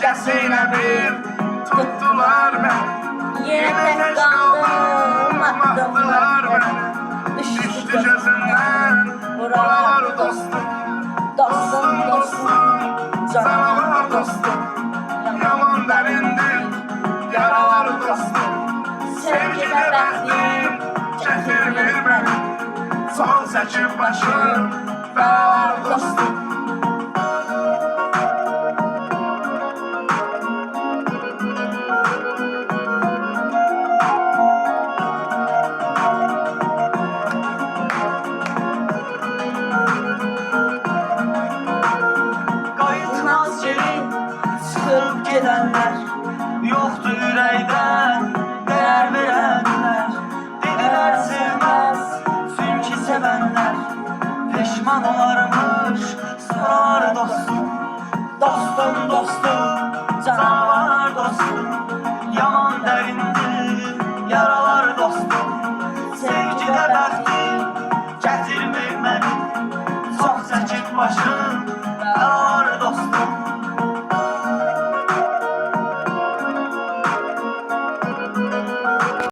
Başkasıyla bir tuttular beni. Yine tek kaldım, attılar beni. Düştü gözümden buralar dostum. Dostum, dostum, Canavar dostum. Yaman derindir yaralar dostum. Sevgide bəxtim gətirmir məni. Sol çəkib başım bəlar dostum. Qayıtmaz geri çıxıb gedənlər, Yoxdur ürəkdən dəyər verənlər, dedilər sevməz, çünki sevənlər peşman olarmış, sorar dostum. Dostum, dostum, canavar dostum. Yaman dərindir yaralar dostum. Sevgidə bəxtim gətirmir məni. Çox çəkib başım